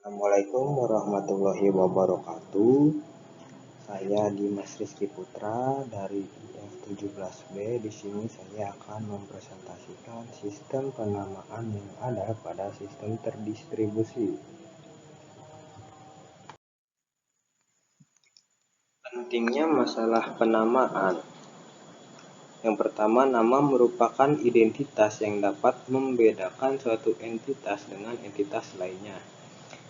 Assalamualaikum warahmatullahi wabarakatuh. Saya Dimas Rizky Putra dari IF17B. Di sini saya akan mempresentasikan sistem penamaan yang ada pada sistem terdistribusi. Pentingnya masalah penamaan. Yang pertama, nama merupakan identitas yang dapat membedakan suatu entitas dengan entitas lainnya.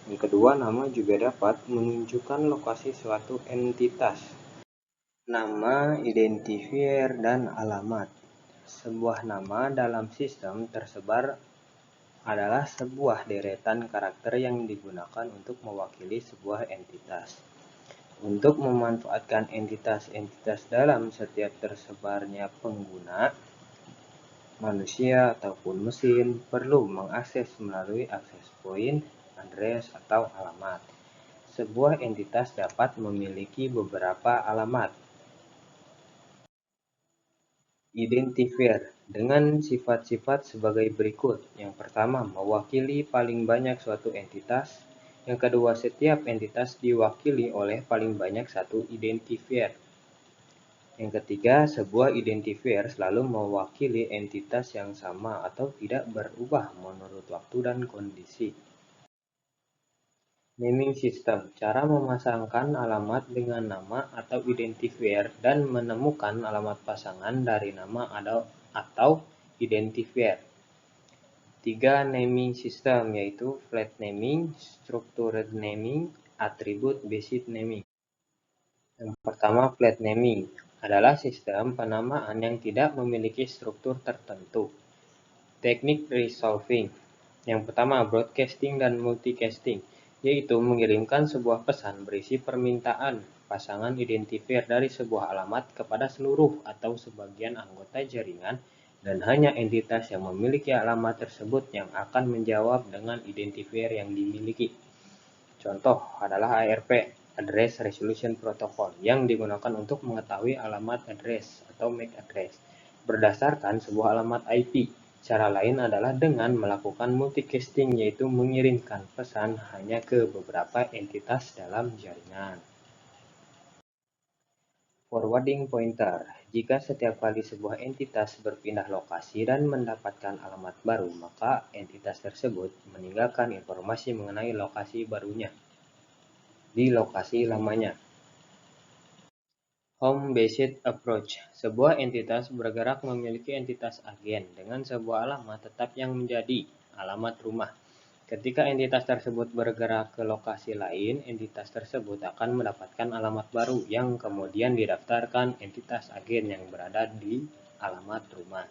Yang kedua, nama juga dapat menunjukkan lokasi suatu entitas. Nama, identifier, dan alamat. Sebuah nama dalam sistem tersebar adalah sebuah deretan karakter yang digunakan untuk mewakili sebuah entitas. Untuk memanfaatkan entitas-entitas dalam setiap tersebarnya pengguna, manusia ataupun mesin perlu mengakses melalui access point, address, atau alamat. Sebuah entitas dapat memiliki beberapa alamat. Identifier dengan sifat-sifat sebagai berikut. Yang pertama, mewakili paling banyak suatu entitas. Yang kedua, setiap entitas diwakili oleh paling banyak satu identifier. Yang ketiga, sebuah identifier selalu mewakili entitas yang sama atau tidak berubah menurut waktu dan kondisi. Naming system, cara memasangkan alamat dengan nama atau identifier dan menemukan alamat pasangan dari nama atau identifier. 3 naming system, yaitu flat naming, structured naming, attribute based naming. Yang pertama, flat naming adalah sistem penamaan yang tidak memiliki struktur tertentu. Teknik resolving. Yang pertama, broadcasting dan multicasting, yaitu mengirimkan sebuah pesan berisi permintaan pasangan identifier dari sebuah alamat kepada seluruh atau sebagian anggota jaringan, dan hanya entitas yang memiliki alamat tersebut yang akan menjawab dengan identifier yang dimiliki. Contoh adalah ARP, Address Resolution Protocol, yang digunakan untuk mengetahui alamat address atau MAC address berdasarkan sebuah alamat IP. Cara lain adalah dengan melakukan multicasting, yaitu mengirimkan pesan hanya ke beberapa entitas dalam jaringan. Forwarding pointer. Jika setiap kali sebuah entitas berpindah lokasi dan mendapatkan alamat baru, maka entitas tersebut meninggalkan informasi mengenai lokasi barunya di lokasi lamanya. Home-based approach. Sebuah entitas bergerak memiliki entitas agen dengan sebuah alamat tetap yang menjadi alamat rumah. Ketika entitas tersebut bergerak ke lokasi lain, entitas tersebut akan mendapatkan alamat baru yang kemudian didaftarkan entitas agen yang berada di alamat rumah.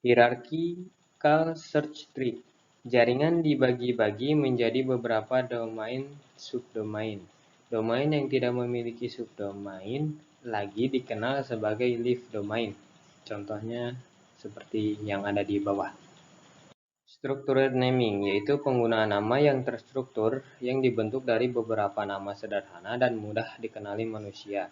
Hierarchical search tree. Jaringan dibagi-bagi menjadi beberapa domain subdomain. Domain yang tidak memiliki subdomain lagi dikenal sebagai leaf domain. Contohnya seperti yang ada di bawah. Structured naming, yaitu penggunaan nama yang terstruktur yang dibentuk dari beberapa nama sederhana dan mudah dikenali manusia.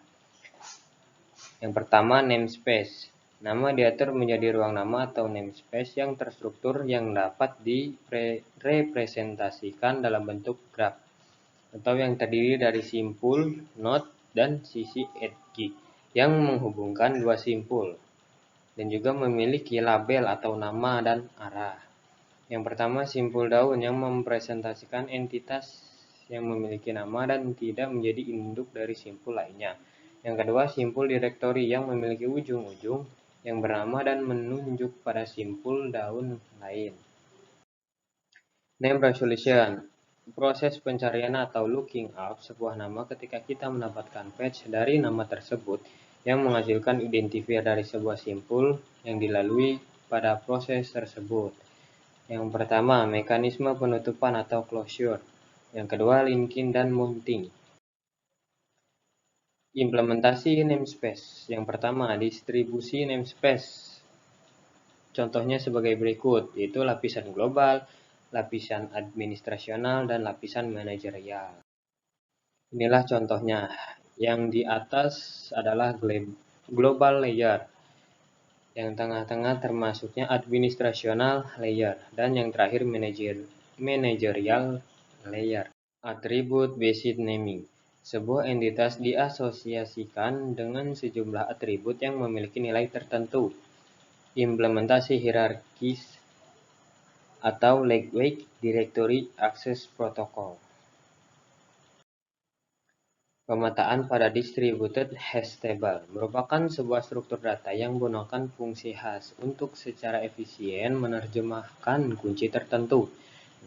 Yang pertama, namespace. Nama diatur menjadi ruang nama atau namespace yang terstruktur yang dapat direpresentasikan dalam bentuk graf, atau yang terdiri dari simpul, node, dan sisi edge yang menghubungkan dua simpul, dan juga memiliki label atau nama dan arah. Yang pertama, simpul daun yang mempresentasikan entitas yang memiliki nama dan tidak menjadi induk dari simpul lainnya. Yang kedua, simpul direktori yang memiliki ujung-ujung yang bernama dan menunjuk pada simpul daun lain. Name resolution. Proses pencarian atau looking up sebuah nama ketika kita mendapatkan patch dari nama tersebut yang menghasilkan identifier dari sebuah simpul yang dilalui pada proses tersebut. Yang pertama, mekanisme penutupan atau closure. Yang kedua, linking dan mounting. Implementasi namespace. Yang pertama, distribusi namespace. Contohnya sebagai berikut, yaitu lapisan global, lapisan administrasional, dan lapisan manajerial. Inilah contohnya. Yang di atas adalah global layer. Yang tengah-tengah termasuknya administrational layer, dan yang terakhir managerial layer. Atribut based naming. Sebuah entitas diasosiasikan dengan sejumlah atribut yang memiliki nilai tertentu. Implementasi hierarkis atau Lightweight Directory Access Protocol. Pemetaan pada Distributed Hash Table merupakan sebuah struktur data yang menggunakan fungsi hash untuk secara efisien menerjemahkan kunci tertentu,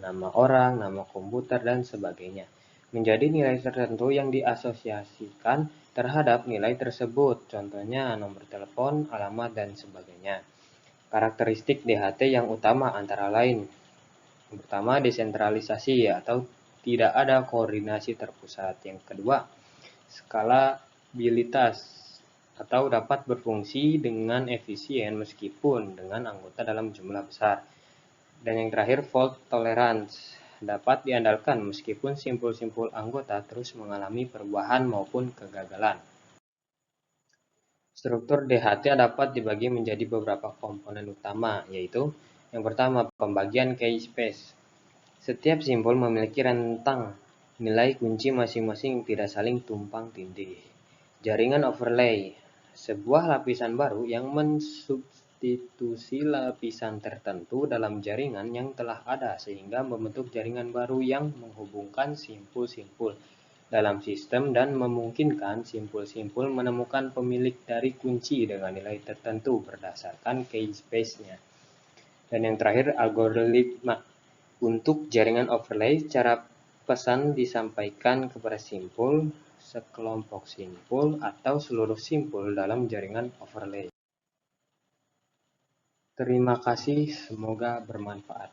nama orang, nama komputer, dan sebagainya, menjadi nilai tertentu yang diasosiasikan terhadap nilai tersebut, contohnya nomor telepon, alamat, dan sebagainya. Karakteristik DHT yang utama antara lain. Yang pertama, desentralisasi atau tidak ada koordinasi terpusat. Yang kedua, skalabilitas atau dapat berfungsi dengan efisien meskipun dengan anggota dalam jumlah besar. Dan yang terakhir, fault tolerance dapat diandalkan meskipun simpul-simpul anggota terus mengalami perubahan maupun kegagalan. Struktur DHT dapat dibagi menjadi beberapa komponen utama, yaitu yang pertama, pembagian key space. Setiap simpul memiliki rentang nilai kunci masing-masing yang tidak saling tumpang tindih. Jaringan overlay, sebuah lapisan baru yang mensubstitusi lapisan tertentu dalam jaringan yang telah ada sehingga membentuk jaringan baru yang menghubungkan simpul-simpul dalam sistem dan memungkinkan simpul-simpul menemukan pemilik dari kunci dengan nilai tertentu berdasarkan key space-nya. Dan yang terakhir, algoritma. Untuk jaringan overlay, cara pesan disampaikan kepada simpul, sekelompok simpul, atau seluruh simpul dalam jaringan overlay. Terima kasih, semoga bermanfaat.